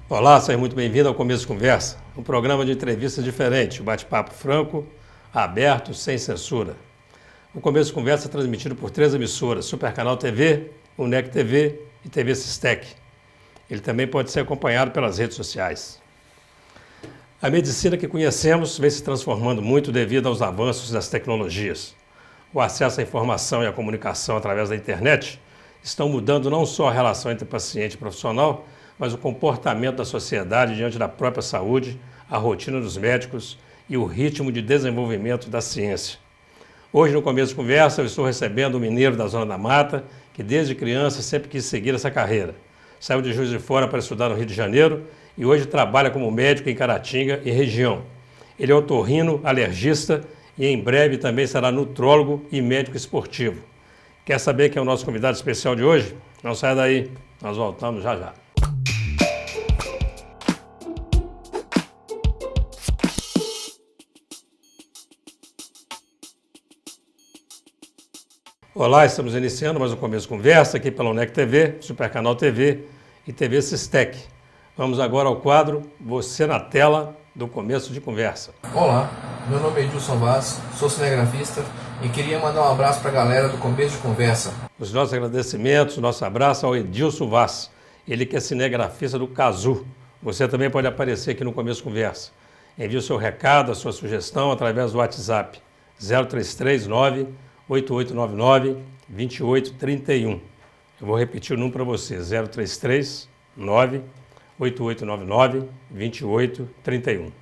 Olá, seja muito bem-vindo ao Começo de Conversa, um programa de entrevistas diferente, um bate-papo franco, aberto, sem censura. O Começo de Conversa é transmitido por 3 emissoras, Supercanal TV, UNEC TV e TV Sistec. Ele também pode ser acompanhado pelas redes sociais. A medicina que conhecemos vem se transformando muito devido aos avanços das tecnologias. O acesso à informação e à comunicação através da internet estão mudando não só a relação entre paciente e profissional, mas o comportamento da sociedade diante da própria saúde, a rotina dos médicos e o ritmo de desenvolvimento da ciência. Hoje, no Começo de Conversa, eu estou recebendo um mineiro da Zona da Mata, que desde criança sempre quis seguir essa carreira. Saiu de Juiz de Fora para estudar no Rio de Janeiro e hoje trabalha como médico em Caratinga e região. Ele é otorrino, alergista e em breve também será nutrólogo e médico esportivo. Quer saber quem é o nosso convidado especial de hoje? Não saia daí, nós voltamos já já. Olá, estamos iniciando mais um Começo de Conversa aqui pela UNEC TV, Supercanal TV e TV Sistec. Vamos agora ao quadro Você na Tela do Começo de Conversa. Olá, meu nome é Edilson Vaz, sou cinegrafista e queria mandar um abraço para a galera do Começo de Conversa. Os nossos agradecimentos, nosso abraço ao Edilson Vaz, ele que é cinegrafista do Cazu. Você também pode aparecer aqui no Começo de Conversa. Envie o seu recado, a sua sugestão através do WhatsApp 0339 8899-2831. Eu vou repetir o número para você, 033-9-8899-2831.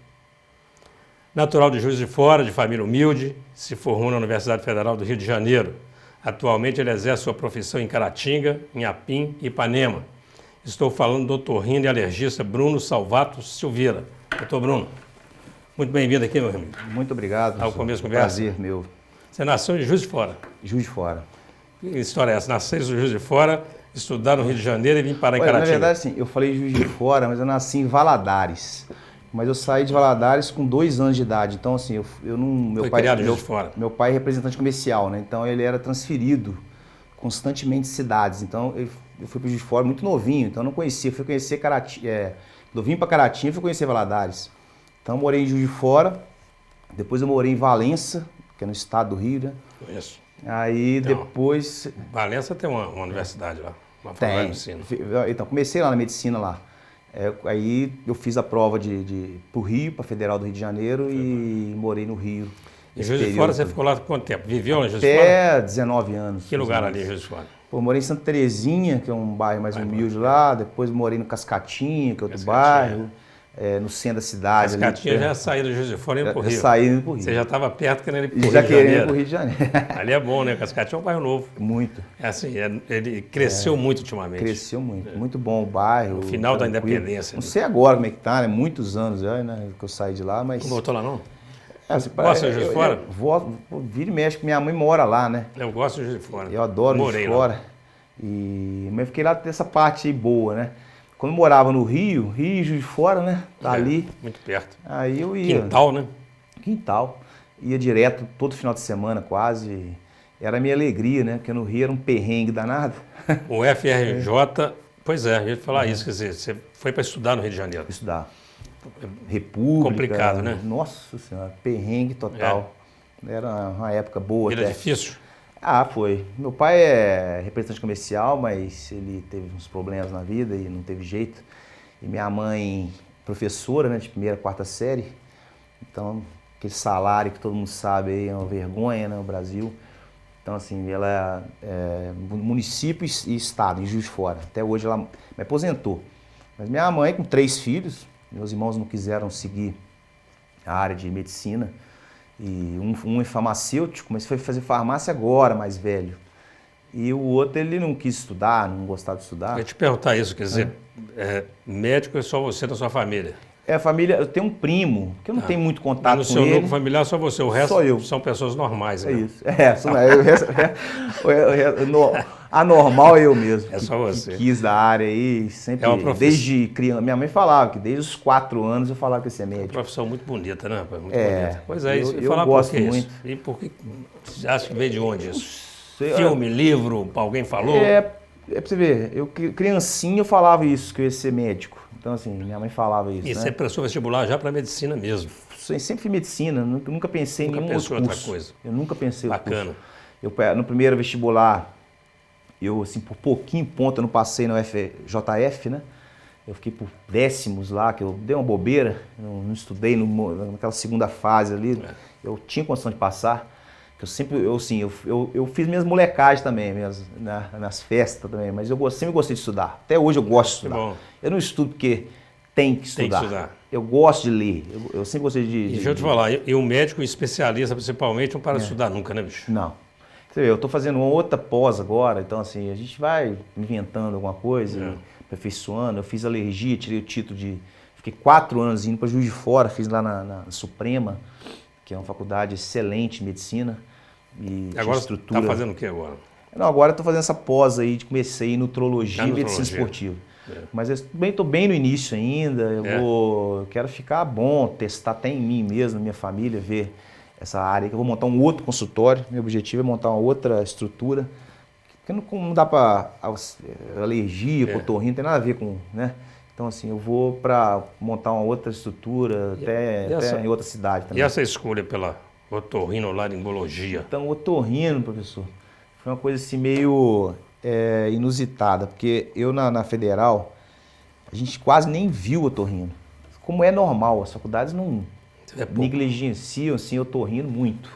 Natural de Juiz de Fora, de família humilde, se formou na Universidade Federal do Rio de Janeiro. Atualmente ele exerce sua profissão em Caratinga, Inhapim e Ipanema. Estou falando do otorrino e alergista Bruno Salvato Silveira. Doutor Bruno, muito bem-vindo aqui, meu amigo. Muito obrigado. Ao Começo de Conversa. Prazer, meu. Você nasceu em Juiz de Fora? Juiz de Fora. Que história é essa? Nasceu em Juiz de Fora, estudar no Rio de Janeiro e vim parar em Olha, Caratinga. na verdade, sim, eu falei Juiz de Fora, mas eu nasci em Valadares. Mas eu saí de Valadares com 2 anos de idade. Então, assim, eu não... Foi criado em Juiz de Fora. Meu pai é representante comercial, né? Então, ele era transferido constantemente de cidades. Então, eu fui para Juiz de Fora muito novinho, então eu não conhecia. Eu fui conhecer Caratinga... Eu vim para Caratinga e fui conhecer Valadares. Então, eu morei em Juiz de Fora. Depois eu morei em Valença, que é no estado do Rio, né? Conheço. Aí então, depois... Valença tem uma universidade lá, uma faculdade de medicina. Então, comecei lá na medicina lá. Aí eu fiz a prova pro Rio, para Federal do Rio de Janeiro e morei no Rio. Em Juiz de Fora você ficou lá por quanto tempo? Viveu em Juiz de Fora? Até 19 anos. Que lugar ali em Juiz de Fora? Pô, morei em Santa Terezinha, que é um bairro mais humilde lá. Depois morei no Cascatinha, que é outro bairro. No centro da cidade. Cascatinha já saiu do Juiz de Fora e indo pro Rio. Saí indo pro Rio. Você já estava perto querendo ir pro Rio já de Janeiro. querendo ir pro Rio de Janeiro. Ali é bom, né? Cascatinha é um bairro novo. Muito. É assim, ele cresceu muito ultimamente. Cresceu muito. Muito bom o bairro. No final da tranquilo. independência. Não sei agora como é que tá, né? Muitos anos já, né? Que eu saí de lá, mas... Não voltou lá não? Gosta de Juiz de Fora? Vira e mexe, que minha mãe mora lá, né? Eu gosto de Juiz de Fora. Eu adoro Juiz de Fora. Mas fiquei lá dessa parte aí boa, né? Quando eu morava no Rio e Juiz de Fora, né? Tá ali. Muito perto. Aí eu ia. Quintal, né? Quintal. Ia direto, todo final de semana quase. Era a minha alegria, né? Porque no Rio era um perrengue danado. O FRJ, pois é, eu ia falar isso, quer dizer, você foi para estudar no Rio de Janeiro. Estudar. República. Complicado, né? Nossa Senhora, perrengue total. Era uma época boa. Era difícil? Ah, foi. Meu pai é representante comercial, mas ele teve uns problemas na vida e não teve jeito. E minha mãe, professora, né, de 1ª, 4ª série. Então, aquele salário que todo mundo sabe aí é uma vergonha, né, no Brasil. Então, assim, ela é município e estado, em Juiz de Fora. Até hoje ela me aposentou. Mas minha mãe, com 3 filhos, meus irmãos não quiseram seguir a área de medicina. E um é farmacêutico, mas foi fazer farmácia agora, mais velho. E o outro, ele não quis estudar, não gostava de estudar. Eu ia te perguntar isso, quer dizer, médico é só você da sua família? A família, eu tenho um primo, que eu não tenho muito contato com ele. No seu núcleo familiar, só você, o resto só eu. São pessoas normais. É né? isso, anormal é eu mesmo. É só você. Que quis da área aí, sempre, desde criança. Minha mãe falava que desde os 4 anos eu falava que ia ser médico. É uma profissão muito bonita, né? Muito bonita. Pois é, isso. Eu gosto muito. E por que você acha que veio de onde isso? Filme, livro, alguém falou? É pra você ver, criancinha eu falava isso, que eu ia ser médico. Então, assim, minha mãe falava isso, E né? você prestou vestibular já para medicina mesmo? Eu sempre fiz medicina, nunca pensei em nenhum outro outra curso. coisa? Eu nunca pensei em outro Bacana. curso. No primeiro vestibular, eu, assim, por pouquinho ponto, eu não passei no JF, né? Eu fiquei por décimos lá, que eu dei uma bobeira, não estudei naquela segunda fase ali. Eu tinha condição de passar. Eu fiz minhas molecagens também, nas festas também, mas eu sempre gostei de estudar. Até hoje eu gosto de estudar. Bom. Eu não estudo porque tem que estudar. Tem que estudar. Eu gosto de ler. Eu sempre gostei E deixa eu te falar, e um médico especialista principalmente não para de estudar nunca, né, bicho? Não. Você vê, eu estou fazendo uma outra pós agora, então assim, a gente vai inventando alguma coisa, aperfeiçoando. Eu fiz alergia, tirei o título de... Fiquei 4 anos indo para Juiz de Fora, fiz lá na Suprema, que é uma faculdade excelente de medicina. E agora estrutura. está fazendo o que agora? Não, agora eu estou fazendo essa pós aí, comecei em nutrologia e medicina esportiva. Mas eu estou bem no início ainda, eu quero ficar bom, testar até em mim mesmo, na minha família, ver essa área, que eu vou montar um outro consultório, meu objetivo é montar uma outra estrutura, porque não dá para alergia, cotorrino, não tem nada a ver com, né? Então assim, eu vou para montar uma outra estrutura, até em outra cidade também. E essa escolha pela otorrinolaringologia? Então, otorrino, professor, foi uma coisa assim meio inusitada, porque eu na Federal, a gente quase nem viu otorrino. Como é normal, as faculdades não negligenciam assim, otorrino muito.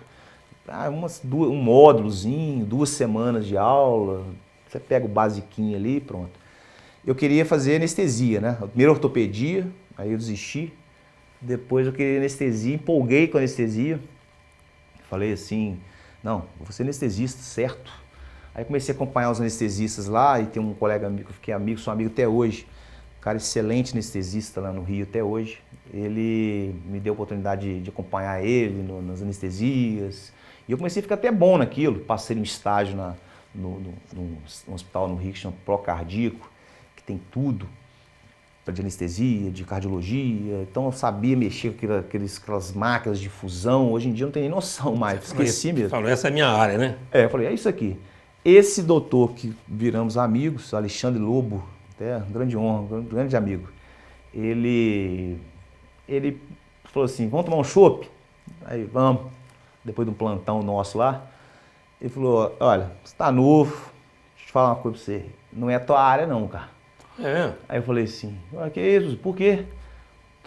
Um módulozinho, 2 semanas de aula, você pega o basiquinho ali e pronto. Eu queria fazer anestesia, né? Primeiro ortopedia, aí eu desisti. Depois eu queria anestesia, empolguei com anestesia. Falei assim, não, vou ser anestesista, certo? Aí comecei a acompanhar os anestesistas lá e tem um colega amigo, que eu fiquei amigo, sou amigo até hoje, um cara excelente anestesista lá no Rio até hoje. Ele me deu a oportunidade de acompanhar ele nas anestesias. E eu comecei a ficar até bom naquilo. Passei um estágio num hospital no Rio que chama Procardíaco, que tem tudo de anestesia, de cardiologia. Então eu sabia mexer com aquelas máquinas de fusão. Hoje em dia eu não tenho nem noção mais, esqueci mesmo. Falou, essa é a minha área, né? Eu falei, é isso aqui. Esse doutor que viramos amigos, Alexandre Lobo, até grande honra, grande amigo, ele falou assim, vamos tomar um chopp? Aí, vamos. Depois de um plantão nosso lá, ele falou, olha, você tá novo, deixa eu falar uma coisa pra você, não é a tua área não, cara. Aí eu falei assim, que isso, por quê?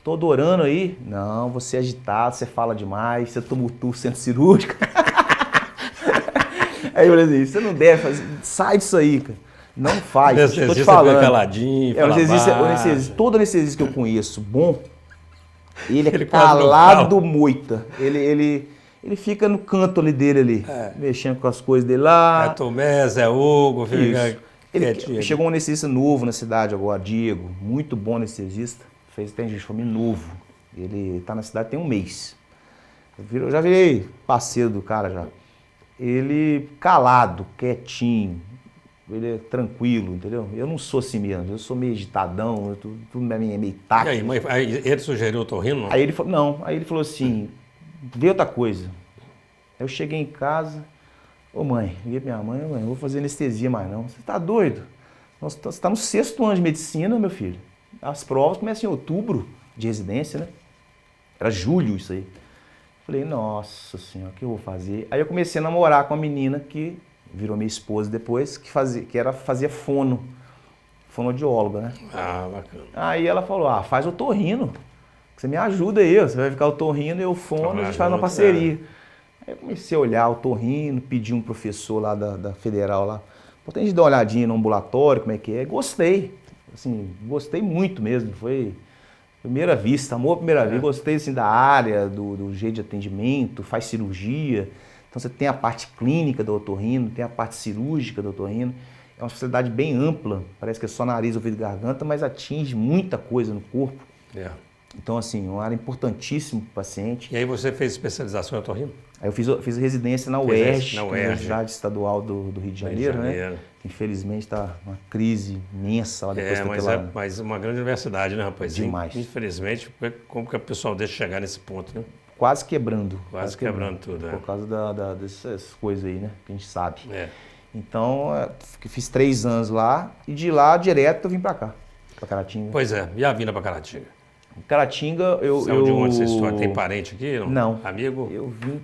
Tô adorando aí. Não, você é agitado, você fala demais, você tumultua o centro cirúrgico. Aí eu falei assim, você não deve fazer, sai disso aí, cara. Não faz, estou te falando. Caladinho, todo anestesista que eu conheço, bom, ele é calado moita. Ele fica no canto ali dele ali, mexendo com as coisas dele lá. É Tomé, Zé Hugo, chegou um anestesista novo na cidade agora, Diego, muito bom anestesista, fez até gente novo. Ele está na cidade tem um mês. Eu já virei parceiro do cara já. Ele calado, quietinho, ele é tranquilo, entendeu? Eu não sou assim mesmo, eu sou meio agitadão, tudo é meio tático. E aí, mãe, ele sugeriu o otorrino? Aí ele falou assim, vê outra coisa. Eu cheguei em casa, mãe, liguei pra minha mãe, não vou fazer anestesia mais não. Você tá doido? Você tá no 6º ano de medicina, meu filho. As provas começam em outubro de residência, né? Era julho isso aí. Falei, nossa senhora, o que eu vou fazer? Aí eu comecei a namorar com uma menina que virou minha esposa depois, que fazia fonoaudióloga, né? Bacana. Aí ela falou, faz otorrino, você me ajuda aí, você vai ficar otorrino e eu fono, a gente faz uma parceria. Aí eu comecei a olhar otorrino, pedi um professor lá da Federal lá, tem de dar uma olhadinha no ambulatório, como é que é, gostei, assim, gostei muito mesmo, foi primeira vista, amor à primeira vista, gostei assim da área, do jeito de atendimento, faz cirurgia, então você tem a parte clínica do otorrino, tem a parte cirúrgica do otorrino, é uma especialidade bem ampla, parece que é só nariz, ouvido e garganta, mas atinge muita coisa no corpo. Então assim, uma área importantíssima para o paciente. E aí você fez especialização em otorrino? Aí eu fiz residência na UERJ, Universidade Estadual do Rio de Janeiro, né? Infelizmente está uma crise imensa lá depois mas uma grande universidade, né, rapaz? Demais. Infelizmente, como que o pessoal deixa chegar nesse ponto, né? Quase quebrando. Quase quebrando tudo, Por causa dessas coisas aí, né? Que a gente sabe. É. Então, fiz 3 anos lá e de lá direto eu vim para cá. para Caratinga. Pois é, e a vinda para Caratinga? Caratinga, Saiu de onde você tem parente aqui? Não. Amigo? Eu vim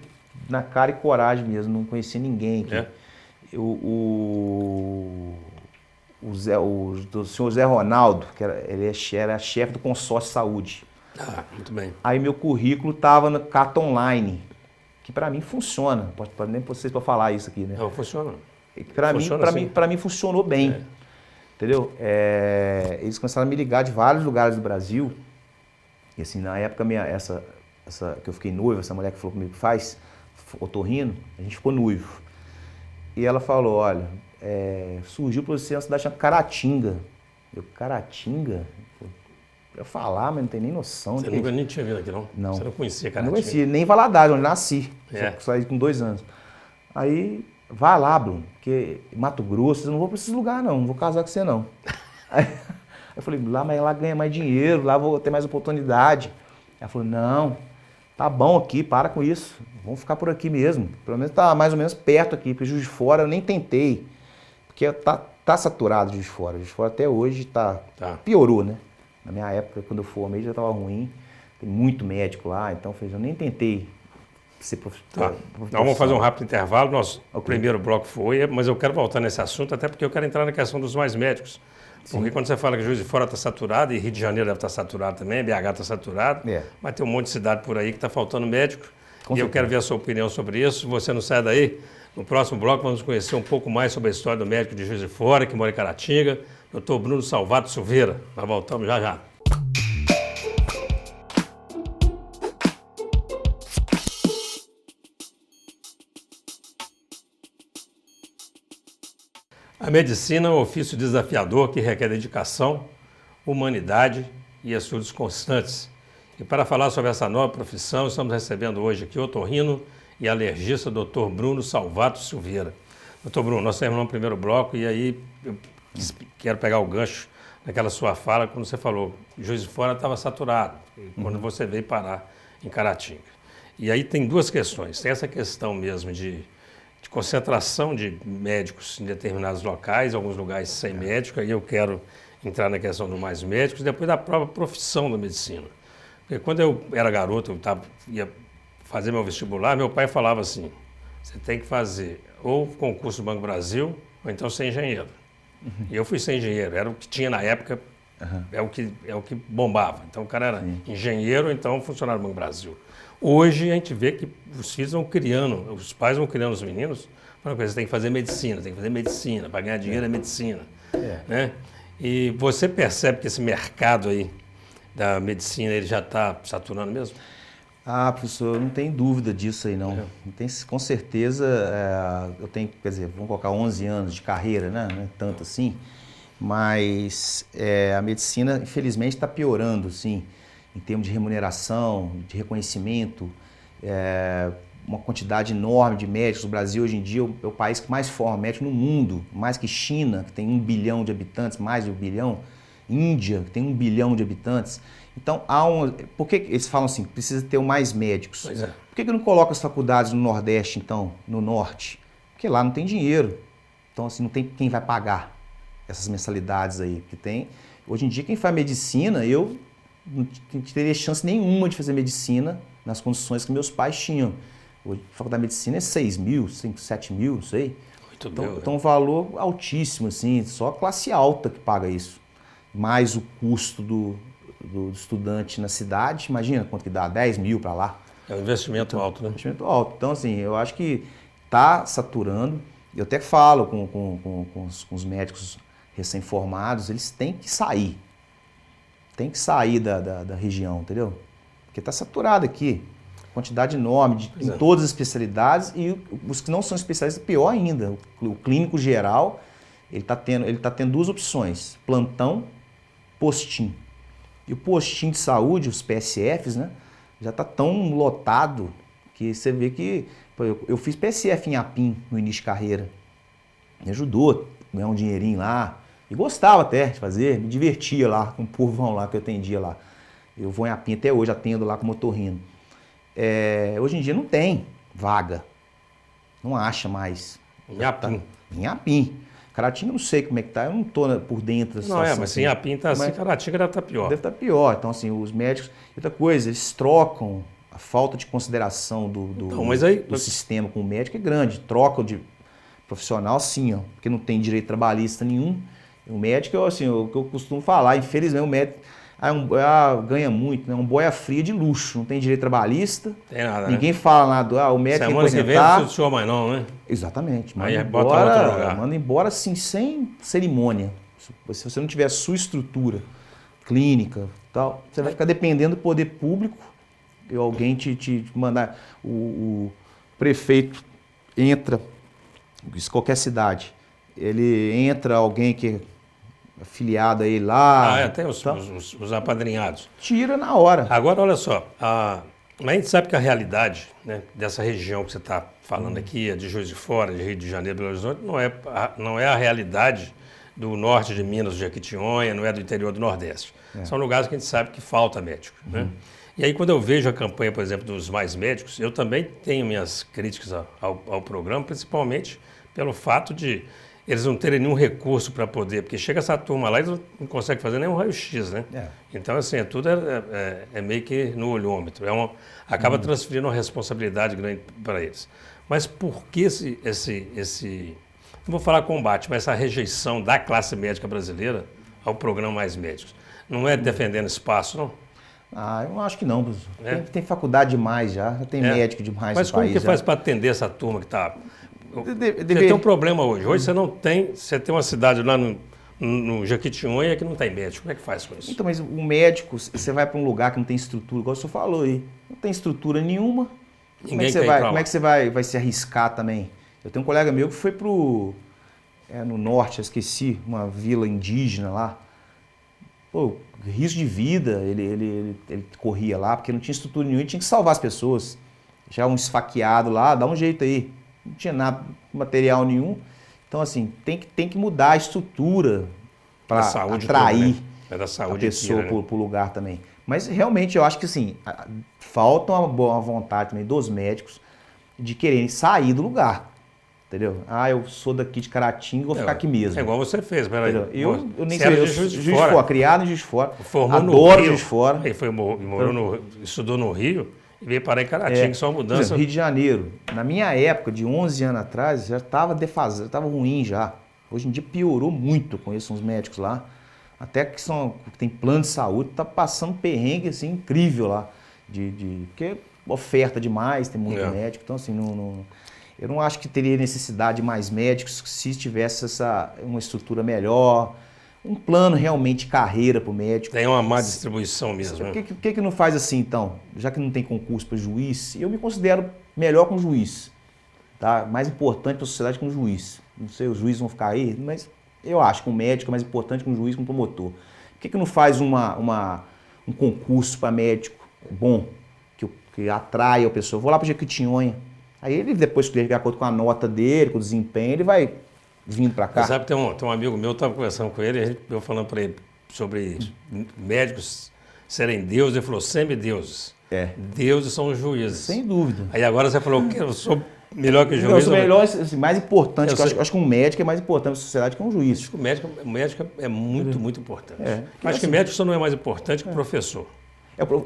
na cara e coragem mesmo, não conheci ninguém aqui. É? O senhor Zé Ronaldo, ele era chefe do consórcio de saúde. Ah, muito bem. Aí meu currículo estava no Cata Online, que para mim funciona. Pode nem vocês para falar isso aqui, né? Não, funciona. Para mim funcionou bem. É. Entendeu? Eles começaram a me ligar de vários lugares do Brasil. E assim, na época, essa que eu fiquei noivo, essa mulher que falou comigo que faz, otorrino, a gente ficou noivo. E ela falou, olha, surgiu para você uma cidade chamada Caratinga. Eu, Caratinga? Eu falar, mas não tem nem noção. Você nunca nem tinha vindo aqui, não? Não. Você não conhecia Caratinga? Não conhecia, nem Valadares, onde nasci. É. Saí com 2 anos. Aí, vai lá, Bruno, porque Mato Grosso, eu não vou para esses lugares não vou casar com você não. Aí eu falei, lá ganha mais dinheiro, lá vou ter mais oportunidade. Ela falou, não, tá bom aqui, para com isso, vamos ficar por aqui mesmo. Pelo menos tá mais ou menos perto aqui, porque Juiz de Fora eu nem tentei, porque tá saturado Juiz de Fora. Juiz de Fora até hoje piorou, né? Na minha época, quando eu formei, já estava ruim, tem muito médico lá, então eu nem tentei ser profissional. Então vamos fazer um rápido intervalo. O primeiro bloco foi, mas eu quero voltar nesse assunto, até porque eu quero entrar na questão dos mais médicos. Porque quando você fala que Juiz de Fora está saturado, e Rio de Janeiro deve estar saturado também, BH está saturado, mas tem um monte de cidade por aí que está faltando médico. Eu quero ver a sua opinião sobre isso. Você não sai daí. No próximo bloco vamos conhecer um pouco mais sobre a história do médico de Juiz de Fora, que mora em Caratinga, Dr. Bruno Salvato Silveira. Nós voltamos já já. A medicina é um ofício desafiador que requer dedicação, humanidade e estudos constantes. E para falar sobre essa nova profissão, estamos recebendo hoje aqui o otorrino e alergista Dr. Bruno Salvato Silveira. Dr. Bruno, nós terminamos o primeiro bloco e aí eu quero pegar o gancho naquela sua fala quando você falou que Juiz de Fora estava saturado, quando você veio parar em Caratinga. E aí tem duas questões. Tem essa questão mesmo de concentração de médicos em determinados locais, alguns lugares sem médico, aí eu quero entrar na questão dos mais médicos, depois da própria profissão da medicina. Porque quando eu era garoto, ia fazer meu vestibular, meu pai falava assim, você tem que fazer ou concurso do Banco do Brasil, ou então ser engenheiro. E eu fui ser engenheiro, era o que tinha na época, é o que bombava. Então o cara era engenheiro, ou então funcionário do Banco do Brasil. Hoje a gente vê que os filhos vão criando, os pais vão criando os meninos, falando que você tem que fazer medicina, para ganhar dinheiro é medicina. Né? E você percebe que esse mercado aí da medicina ele já está saturando mesmo? Ah, professor, não tem dúvida disso aí não. Não tem, com certeza, eu tenho, quer dizer, vamos colocar 11 anos de carreira, né? Não é tanto assim, mas a medicina infelizmente está piorando, sim. Em termos de remuneração, de reconhecimento, uma quantidade enorme de médicos. O Brasil, hoje em dia, é o país que mais forma médico no mundo, mais que China, que tem 1 bilhão de habitantes, mais de 1 bilhão, Índia, que tem 1 bilhão de habitantes. Então, por que eles falam assim, precisa ter mais médicos? Pois é. Por que não coloca as faculdades no Nordeste, então, no Norte? Porque lá não tem dinheiro. Então, assim, não tem quem vai pagar essas mensalidades aí. Porque tem, hoje em dia, quem faz medicina, eu não teria chance nenhuma de fazer medicina nas condições que meus pais tinham. Hoje, a faculdade de medicina é 6 mil, 7 mil, não sei. Então, um valor altíssimo, assim, só a classe alta que paga isso. Mais o custo do estudante na cidade, imagina quanto que dá, 10 mil para lá. É um investimento alto, né? Investimento alto. Então, assim, eu acho que está saturando. Eu até falo com os médicos recém-formados, eles têm que sair. Tem que sair da região, entendeu? Porque está saturado aqui. Quantidade enorme em todas as especialidades e os que não são especialistas, pior ainda. O clínico geral, ele tá tendo 2 opções, plantão, postinho. E o postinho de saúde, os PSFs, né, já está tão lotado que você vê que... Eu fiz PSF em Apim no início de carreira. Me ajudou a ganhar um dinheirinho lá. E gostava até de fazer, me divertia lá com o povão lá que eu atendia lá. Eu vou em Apim até hoje, atendo lá como otorrino. Hoje em dia não tem vaga. Não acha mais. Em Apim. Em Apim. Caratinga eu não sei como é que tá, eu não tô por dentro da Não situação. mas sem a pinta assim, Caratinga deve estar pior. Deve estar pior. Então, assim, os médicos... Outra coisa, eles trocam a falta de consideração do sistema com o médico é grande. Trocam de profissional, sim, ó, porque não tem direito trabalhista nenhum. O médico, assim, o que eu costumo falar, infelizmente, o médico ganha muito, né? Um boia fria de luxo, não tem direito trabalhista. Tem nada, ninguém fala nada, o médico semana que vem não precisa do senhor mais não, né? Exatamente. Aí bota em outro lugar. Manda embora, assim, sem cerimônia. Se você não tiver a sua estrutura clínica tal, você vai ficar dependendo do poder público e alguém te mandar. O prefeito entra, em qualquer cidade, ele entra alguém que é afiliado a ele lá. Tem os apadrinhados. Tira na hora. Agora, olha só, mas a gente sabe que a realidade, né, dessa região que você está falando aqui, de Juiz de Fora, de Rio de Janeiro, Belo Horizonte, não é a realidade do norte de Minas, de Jequitinhonha, não é do interior do Nordeste. São lugares que a gente sabe que falta médico, né? E aí, quando eu vejo a campanha, por exemplo, dos Mais Médicos, eu também tenho minhas críticas ao programa, principalmente pelo fato de eles não terem nenhum recurso para poder, porque chega essa turma lá e eles não conseguem fazer nem um raio-x, né? Então, assim, tudo é meio que no olhômetro, acaba transferindo uma responsabilidade grande para eles. Mas por que esse não vou falar combate, mas essa rejeição da classe médica brasileira ao programa Mais Médicos? Não é defendendo espaço, não? Eu não acho que não, professor. Tem faculdade demais já tem médico demais no país. Mas como que faz para atender essa turma que está... Você tem um problema hoje. Hoje você tem uma cidade lá no Jequitinhonha que não tem médico. Como é que faz com isso? Então, mas o médico, você vai para um lugar que não tem estrutura, igual o senhor falou aí, não tem estrutura nenhuma. Como é que você vai se arriscar também? Eu tenho um colega meu que foi no norte, eu esqueci, uma vila indígena lá. Pô, risco de vida, ele corria lá, porque não tinha estrutura nenhuma, ele tinha que salvar as pessoas. Já um esfaqueado lá, dá um jeito aí. Não tinha nada, material nenhum. Então, assim, tem que mudar a estrutura para atrair a pessoa para o lugar também. Mas, realmente, eu acho que, assim, falta uma boa vontade também dos médicos de quererem sair do lugar. Entendeu? Eu sou daqui de Caratinga, vou ficar aqui mesmo. É igual você fez, peraí. Eu nem sei, Juiz de Fora, criado em Juiz de Fora, adoro Juiz de Fora. Ele estudou no Rio e veio parar em Caratinga, só uma mudança. Exemplo, Rio de Janeiro, na minha época, de 11 anos atrás, já estava defasado, já estava ruim já. Hoje em dia piorou muito, eu conheço uns médicos lá, até que tem plano de saúde, tá passando perrengue assim, incrível lá. Porque oferta demais, tem muito médico, então assim, eu não acho que teria necessidade de mais médicos se tivesse uma estrutura melhor, um plano realmente de carreira para o médico. Tem uma má distribuição mesmo. Por que não faz assim, então? Já que não tem concurso para juiz, eu me considero melhor que um juiz. Tá? Mais importante para a sociedade que um juiz. Não sei, os juízes vão ficar aí, mas eu acho que um médico é mais importante que um juiz, que um promotor. Por que não faz um concurso para médico bom, que atrai a pessoa? Vou lá para Jequitinhonha. Aí ele, depois que ele de acordo com a nota dele, com o desempenho, ele vai vindo para cá. Você sabe, tem um amigo meu, eu estava conversando com ele, eu falando para ele sobre médicos serem deuses, ele falou, semideuses. Deuses são os juízes. Sem dúvida. Aí agora você falou que eu sou melhor que o juiz. Eu sou melhor, assim, mais importante, eu acho que um médico é mais importante para a sociedade que um juiz. Acho que o médico é muito, muito importante. Acho que médico só não é mais importante que o professor.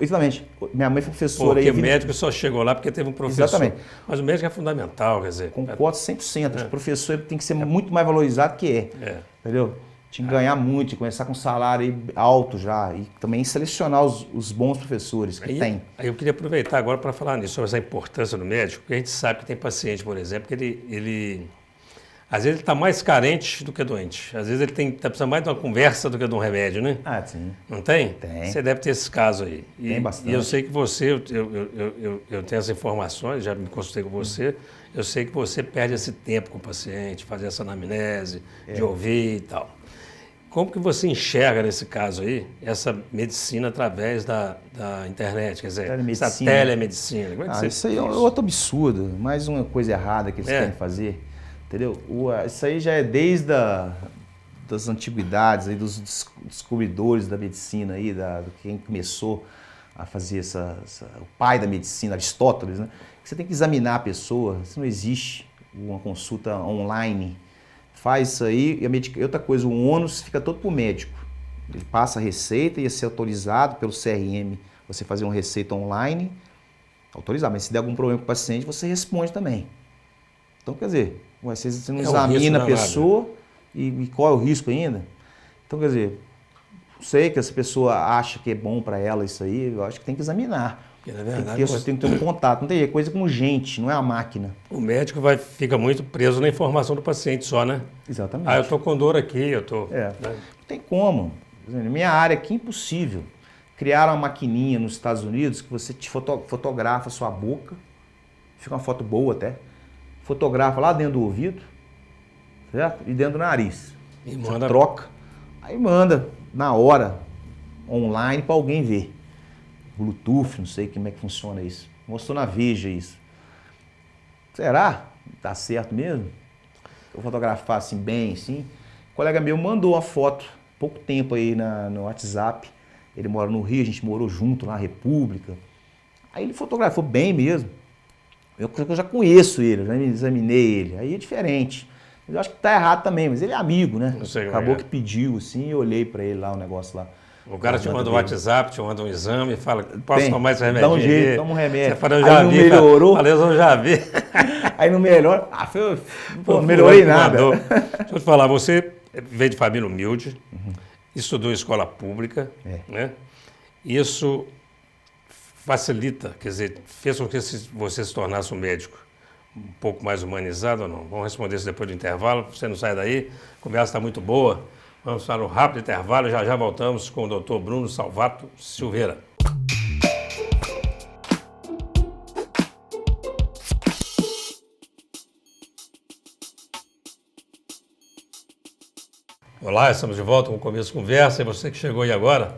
Exatamente. Minha mãe foi professora. Porque o médico só chegou lá porque teve um professor. Exatamente. Mas o médico é fundamental, quer dizer. Concordo 100%. O professor tem que ser muito mais valorizado que entendeu? Tinha que ganhar muito, tinha que começar com um salário alto já. E também selecionar os bons professores que tem. Aí eu queria aproveitar agora para falar nisso, sobre essa importância do médico, porque a gente sabe que tem paciente, por exemplo, que ele às vezes ele está mais carente do que doente. Às vezes ele está precisando mais de uma conversa do que de um remédio, né? Sim. Não tem? Tem. Você deve ter esse caso aí. Tem bastante. E eu sei que você, eu tenho essas informações, já me consultei com você, eu sei que você perde esse tempo com o paciente, fazer essa anamnese, de ouvir e tal. Como que você enxerga nesse caso aí, essa medicina através da internet, quer dizer, essa telemedicina? Como é que isso aí é outro absurdo, mais uma coisa errada que eles querem fazer. Entendeu? Isso aí já é desde das antiguidades, aí, dos descobridores da medicina, aí, quem começou a fazer o pai da medicina, Aristóteles, né? Você tem que examinar a pessoa, se não existe uma consulta online faz isso aí, e outra coisa, o ônus fica todo pro médico. Ele passa a receita, ia ser autorizado pelo CRM, você fazer uma receita online, autorizado, mas se der algum problema com o paciente, você responde também. Então, quer dizer, você não examina a pessoa e qual é o risco ainda. Então, quer dizer, sei que essa pessoa acha que é bom para ela isso aí, eu acho que tem que examinar. Porque, na verdade, tem que ter um contato, não tem jeito, coisa como gente, não é a máquina. O médico fica muito preso na informação do paciente só, né? Exatamente. Eu tô com dor aqui, eu tô... Né? Não tem como. Na minha área aqui, impossível. Criaram uma maquininha nos Estados Unidos que você te fotografa a sua boca, fica uma foto boa até, fotografa lá dentro do ouvido, certo? E dentro do nariz. E você manda... troca, aí manda na hora, online, para alguém ver. Bluetooth, não sei como é que funciona isso. Mostrou na Veja isso. Será? Tá certo mesmo? Eu fotografar assim bem, assim. Um colega meu mandou uma foto, pouco tempo aí no WhatsApp. Ele mora no Rio, a gente morou junto lá na República. Aí ele fotografou bem mesmo. Eu já conheço ele, eu já examinei ele. Aí é diferente. Eu acho que tá errado também, mas ele é amigo, né? Acabou que pediu assim, eu olhei pra ele lá, o negócio lá. O cara te manda um WhatsApp, te manda um exame, fala, posso tomar esse remédio? Dá um jeito, toma um remédio. Você fala, eu já aí não vi, melhorou. Falei, eu já vi. Aí não melhora. Não melhorei nada. Deixa eu te falar, você veio de família humilde, estudou em escola pública, né? Isso facilita, quer dizer, fez com que você se tornasse um médico um pouco mais humanizado ou não? Vamos responder isso depois do intervalo, você não sai daí, a conversa está muito boa. Vamos para um rápido intervalo, já voltamos com o Dr. Bruno Salvato Silveira. Olá, estamos de volta com o Começo Conversa e você que chegou aí agora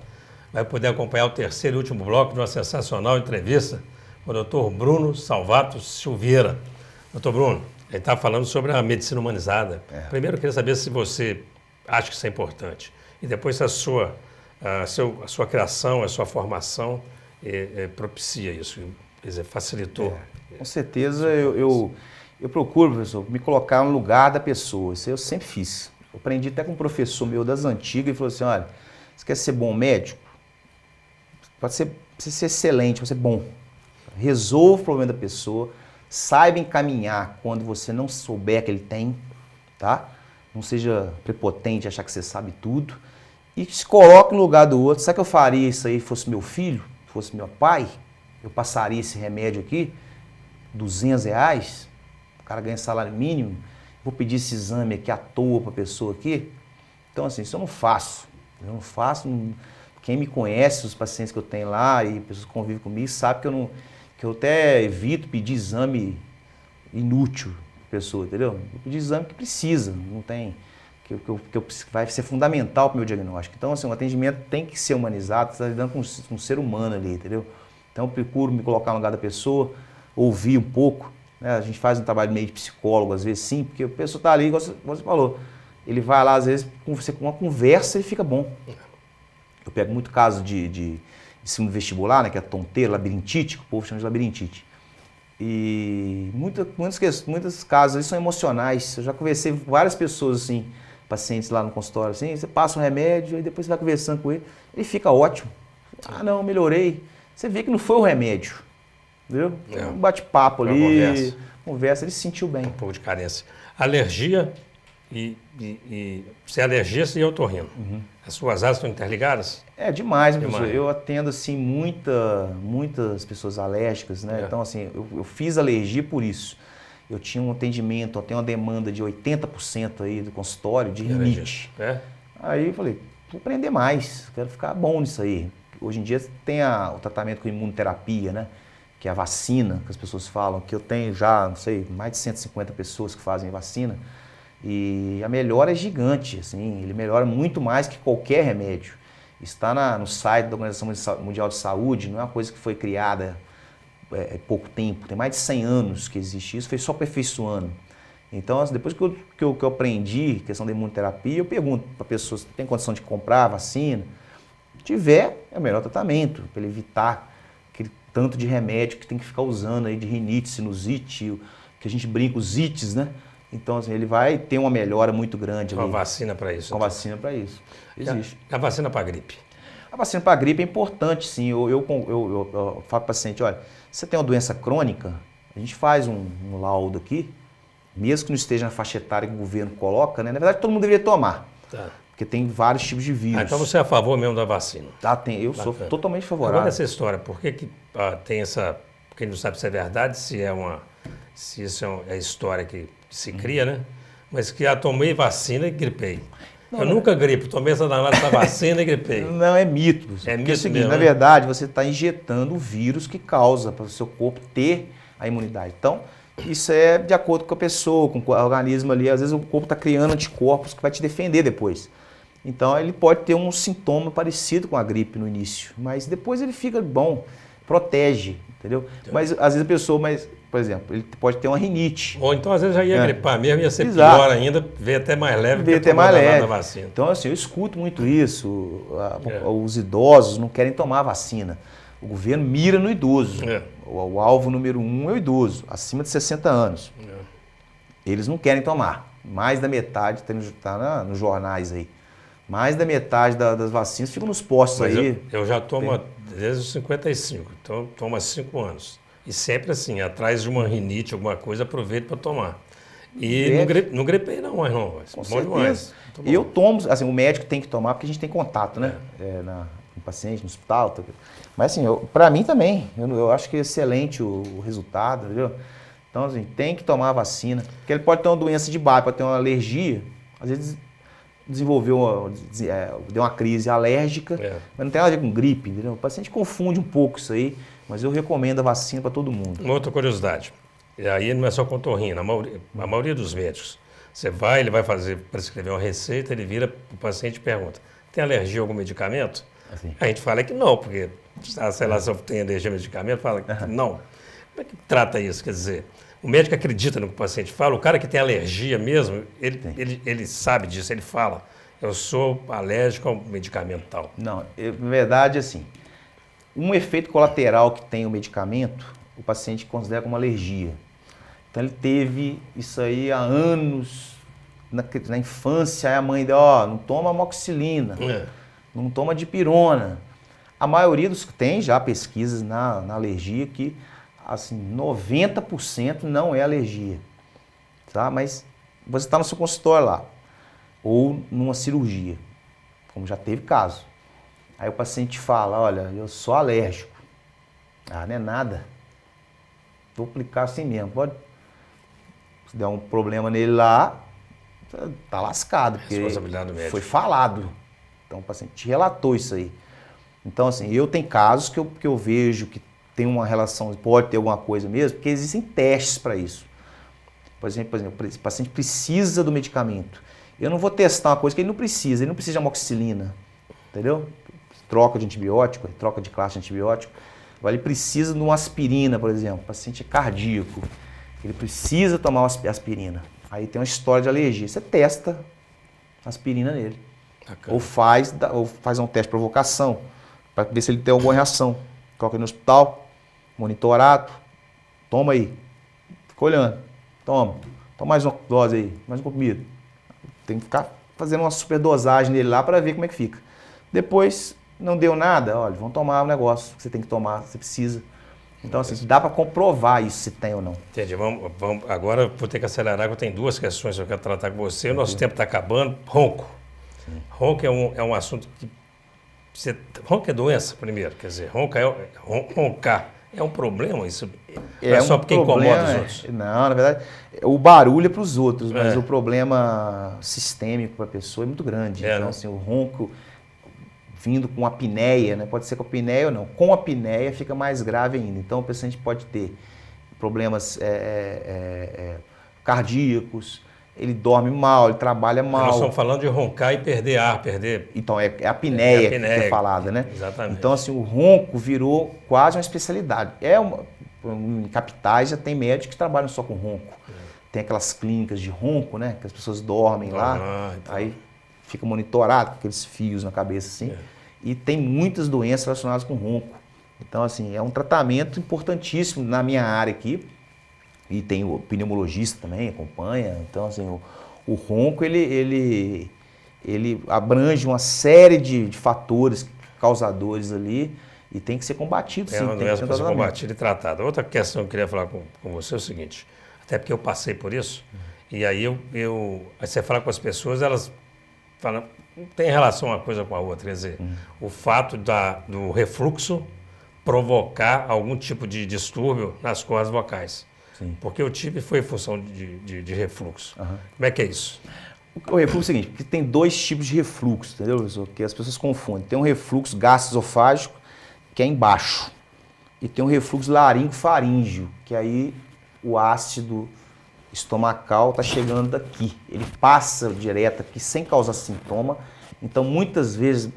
vai poder acompanhar o terceiro e último bloco de uma sensacional entrevista com o Dr. Bruno Salvato Silveira. Dr. Bruno, ele está falando sobre a medicina humanizada. Primeiro eu queria saber se você acha que isso é importante. E depois se a sua criação, a sua formação propicia isso, quer dizer, facilitou. Com certeza eu procuro, professor, me colocar no lugar da pessoa. Isso eu sempre fiz. Eu aprendi até com um professor meu das antigas, ele falou assim, olha, você quer ser bom médico? Precisa ser excelente, pode ser bom. Resolva o problema da pessoa, saiba encaminhar quando você não souber que ele tem, tá? Não seja prepotente, achar que você sabe tudo. E se coloque no lugar do outro. Sabe que eu faria isso aí, fosse meu filho, fosse meu pai? Eu passaria esse remédio aqui, R$200, o cara ganha salário mínimo, vou pedir esse exame aqui à toa para a pessoa aqui. Então, assim, isso eu não faço. Quem me conhece, os pacientes que eu tenho lá e pessoas que convivem comigo, sabe que eu até evito pedir exame inútil para a pessoa, entendeu? Eu pedir exame que precisa, não tem, que vai ser fundamental para o meu diagnóstico. Então, assim, o atendimento tem que ser humanizado, você está lidando com um ser humano ali, entendeu? Então, eu procuro me colocar no lugar da pessoa, ouvir um pouco, né? A gente faz um trabalho meio de psicólogo, às vezes sim, porque a pessoa está ali, igual você falou, ele vai lá, às vezes, com uma conversa, ele fica bom. Eu pego muito caso de ensino vestibular, né, que é tonteira, labirintite, que o povo chama de labirintite. E muitos casos ali são emocionais. Eu já conversei com várias pessoas, assim, pacientes lá no consultório, assim, você passa um remédio e depois você vai conversando com ele fica ótimo. Ah, não, melhorei. Você vê que não foi o remédio, entendeu? Um bate-papo ali, conversa, ele se sentiu bem. Um pouco de carência. Alergia se é alergista e otorrino. As suas áreas estão interligadas? É demais, professor. Eu atendo assim muitas pessoas alérgicas, né? Então assim, eu fiz alergia por isso. Eu tinha um atendimento, eu tenho uma demanda de 80% aí do consultório de rinite. Aí eu falei, vou aprender mais, quero ficar bom nisso aí. Hoje em dia tem o tratamento com imunoterapia, né? Que é a vacina, que as pessoas falam, que eu tenho já, não sei, mais de 150 pessoas que fazem vacina. E a melhora é gigante, assim, ele melhora muito mais que qualquer remédio. Está no site da Organização Mundial de Saúde, não é uma coisa que foi criada há pouco tempo, tem mais de 100 anos que existe isso, foi só aperfeiçoando. Então, assim, depois que eu aprendi questão da imunoterapia, eu pergunto para a pessoa se tem condição de comprar a vacina. Se tiver, é o melhor tratamento, para ele evitar aquele tanto de remédio que tem que ficar usando aí de rinite, sinusite, que a gente brinca, os ites, né? Então, assim, ele vai ter uma melhora muito grande. Com ali. a vacina para isso. Com vacina para isso. Existe. A vacina para gripe? A vacina para gripe é importante, sim. Eu falo para o paciente, olha, se você tem uma doença crônica, a gente faz um laudo aqui, mesmo que não esteja na faixa etária que o governo coloca, né? Na verdade, todo mundo deveria tomar. Tá. Porque tem vários tipos de vírus. Então você é a favor mesmo da vacina? Eu sou totalmente favorável. Agora essa história, por que tem essa... Porque a gente não sabe se é verdade, se isso é história que se cria, né? Mas que tomei vacina e gripei. Eu nunca gripo, tomei essa danada da vacina e gripei. Não, é mito. É mito o seguinte, mesmo, na né? verdade, você está injetando o vírus que causa para o seu corpo ter a imunidade. Então, isso é de acordo com a pessoa, com o organismo ali. Às vezes o corpo está criando anticorpos que vai te defender depois. Então, ele pode ter um sintoma parecido com a gripe no início, mas depois ele fica bom, protege, entendeu? Mas às vezes a pessoa, por exemplo, ele pode ter uma rinite. Ou então às vezes já ia gripar mesmo, ia ser Exato. pior ainda, veio até mais leve Veio que até mais leve. Da vacina. Então, assim, eu escuto muito isso. Os idosos não querem tomar a vacina. O governo mira no idoso. O alvo número 1 é o idoso, acima de 60 anos. Eles não querem tomar. Mais da metade, está nos jornais aí, mais da metade das vacinas ficam nos postos. Mas aí. Eu já tomo desde os 55, então tomo há 5 anos. E sempre assim, atrás de uma rinite, alguma coisa, aproveito para tomar. E não gripei não, mas não. Com bom demais. Eu tomo, assim, o médico tem que tomar porque a gente tem contato, né? Com o paciente, no hospital. Mas assim, para mim também, eu acho que é excelente o resultado, entendeu? Então, assim, tem que tomar a vacina. Porque ele pode ter uma doença de base, pode ter uma alergia, às vezes deu uma crise alérgica, mas não tem nada a ver com gripe, entendeu? O paciente confunde um pouco isso aí, mas eu recomendo a vacina para todo mundo. Uma outra curiosidade, e aí não é só com otorrino, a maioria dos médicos, você vai, ele vai prescrever uma receita, ele vira para o paciente e pergunta, tem alergia a algum medicamento? Assim. A gente fala que não, porque sei lá se eu tenho alergia a medicamento, fala que não. Como é que trata isso? Quer dizer, o médico acredita no que o paciente fala, o cara que tem alergia mesmo, ele sabe disso, ele fala, eu sou alérgico ao medicamento tal. Não, na verdade, assim, um efeito colateral que tem o medicamento, o paciente considera como alergia. Então ele teve isso aí há anos, na infância, a mãe dele, não toma amoxicilina, não toma dipirona. A maioria dos que tem já pesquisas na alergia que assim, 90% não é alergia, tá? Mas você está no seu consultório lá, ou numa cirurgia, como já teve caso. Aí o paciente fala, olha, eu sou alérgico. Não é nada. Vou aplicar assim mesmo, pode. Se der um problema nele lá, tá lascado, porque responsabilidade do médico. Foi falado. Então o paciente relatou isso aí. Então assim, eu tenho casos que eu vejo que tem uma relação, pode ter alguma coisa mesmo, porque existem testes para isso. Por exemplo, o paciente precisa do medicamento. Eu não vou testar uma coisa que ele não precisa de amoxicilina, entendeu? Troca de antibiótico, troca de classe de antibiótico. Agora ele precisa de uma aspirina, por exemplo, o paciente é cardíaco, ele precisa tomar uma aspirina. Aí tem uma história de alergia, você testa a aspirina nele. Ou faz um teste de provocação, para ver se ele tem alguma reação. Coloca ele no hospital, monitorado, toma aí, fica olhando, toma mais uma dose aí, mais um comprimido. Tem que ficar fazendo uma superdosagem nele lá para ver como é que fica. Depois, não deu nada, olha, vamos tomar o negócio que você tem que tomar, você precisa. Então, assim, dá para comprovar isso, se tem ou não. Entendi, agora vou ter que acelerar, que eu tenho 2 questões que eu quero tratar com você, o nosso tempo está acabando. Ronco. Sim. Ronco é um assunto que... Ronco é doença, primeiro, quer dizer, roncar é um problema, isso é só porque incomoda os outros? Não, na verdade, o barulho é para os outros, mas o problema sistêmico para a pessoa é muito grande. Então, assim, o ronco vindo com apneia, né? Pode ser com apneia ou não, com apneia fica mais grave ainda. Então, o paciente pode ter problemas cardíacos, ele dorme mal, ele trabalha mal. Nós estamos falando de roncar e perder ar, Então, é a apneia que é falada, né? Exatamente. Então, assim, o ronco virou quase uma especialidade. Em capitais já tem médicos que trabalham só com ronco. Tem aquelas clínicas de ronco, né? Que as pessoas dormem lá, então. Aí fica monitorado com aqueles fios na cabeça, assim. E tem muitas doenças relacionadas com ronco. Então, assim, é um tratamento importantíssimo na minha área aqui. E tem o pneumologista também, acompanha. Então, assim, o ronco, ele abrange uma série de fatores causadores ali e tem que ser combatido, sim. É uma Tem doença que para ser ser tratamento. combatida e tratada. Outra questão que eu queria falar com você é o seguinte, até porque eu passei por isso, e aí aí você fala com as pessoas, elas falam, não tem relação uma coisa com a outra, quer dizer, o fato do refluxo provocar algum tipo de distúrbio nas cordas vocais. Sim. Porque eu tive foi em função de refluxo. Como é que é isso? O refluxo é o seguinte, porque tem dois tipos de refluxo, entendeu, professor? Que as pessoas confundem. Tem um refluxo gastroesofágico, que é embaixo. E tem um refluxo laringo-faríngeo, que aí o ácido estomacal está chegando daqui. Ele passa direto aqui sem causar sintoma. Então, muitas vezes,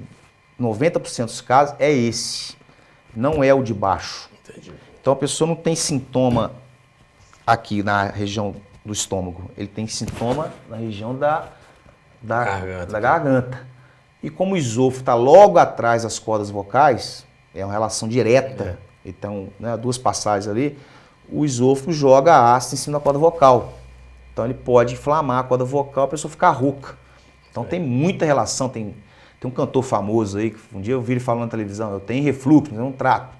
90% dos casos, é esse. Não é o de baixo. Entendi. Então, a pessoa não tem sintoma aqui na região do estômago. Ele tem sintoma na região da garganta. E como o esôfago está logo atrás das cordas vocais, é uma relação direta, então, né, duas passagens ali, o esôfago joga ácido em cima da corda vocal. Então ele pode inflamar a corda vocal, a pessoa ficar rouca. Então tem muita relação, tem um cantor famoso aí, que um dia eu vi ele falando na televisão, eu tenho refluxo, mas eu não trato.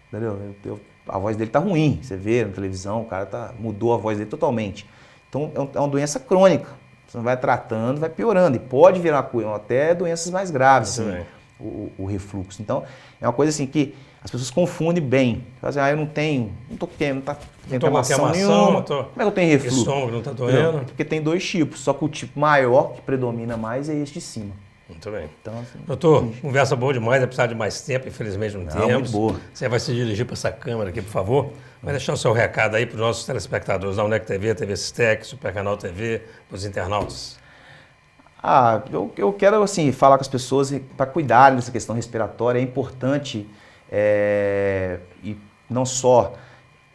Entendeu? A voz dele tá ruim, você vê na televisão, o cara mudou a voz dele totalmente. Então é uma doença crônica. Você não vai tratando, vai piorando. E pode virar até doenças mais graves, assim, o refluxo. Então, é uma coisa assim que as pessoas confundem bem. Fazem, eu não tenho inflamação nenhuma. Como é que eu tenho refluxo? O estômago não está doendo. Porque tem dois tipos, só que o tipo maior, que predomina mais, é este de cima. Muito bem. Então, assim, doutor, conversa boa demais, vai precisar de mais tempo, infelizmente não temos. Muito boa. Você vai se dirigir para essa câmera aqui, por favor. Vai deixar o seu recado aí para os nossos telespectadores da UNEC TV, TV Sistec, Supercanal TV, para os internautas. Eu quero assim, falar com as pessoas para cuidarem dessa questão respiratória. É importante, e não só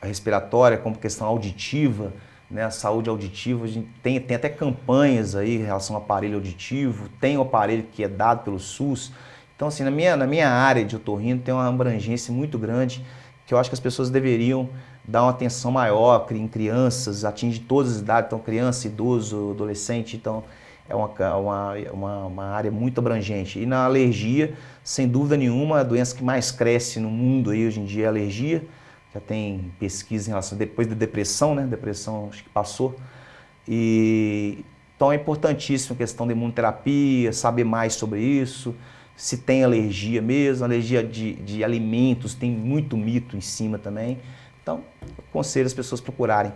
a respiratória, como questão auditiva, né, a saúde auditiva. A gente tem até campanhas aí em relação ao aparelho auditivo, tem o aparelho que é dado pelo SUS. Então, assim, na minha área de otorrino tem uma abrangência muito grande que eu acho que as pessoas deveriam dar uma atenção maior em crianças, atinge todas as idades, então criança, idoso, adolescente, então é uma área muito abrangente. E na alergia, sem dúvida nenhuma, a doença que mais cresce no mundo aí hoje em dia é a alergia. Já tem pesquisa em relação, depois da depressão, né? Depressão acho que passou. Então é importantíssima a questão da imunoterapia, saber mais sobre isso, se tem alergia mesmo, alergia de alimentos, tem muito mito em cima também. Então, eu aconselho as pessoas procurarem.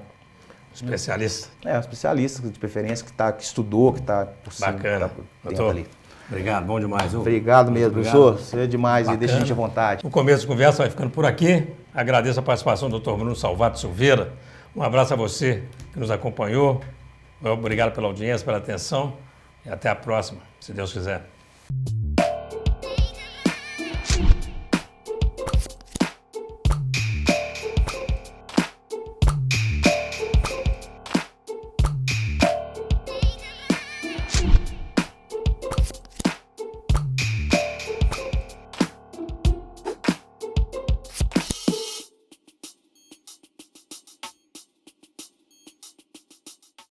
Especialista? Um especialista de preferência, que estudou, que está por cima. Bacana. Doutor, ali. Obrigado, bom demais. Obrigado mesmo, professor. Você é demais e deixa a gente à vontade. O começo da conversa vai ficando por aqui. Agradeço a participação do Dr. Bruno Salvato Silveira. Um abraço a você que nos acompanhou. Obrigado pela audiência, pela atenção e até a próxima, se Deus quiser.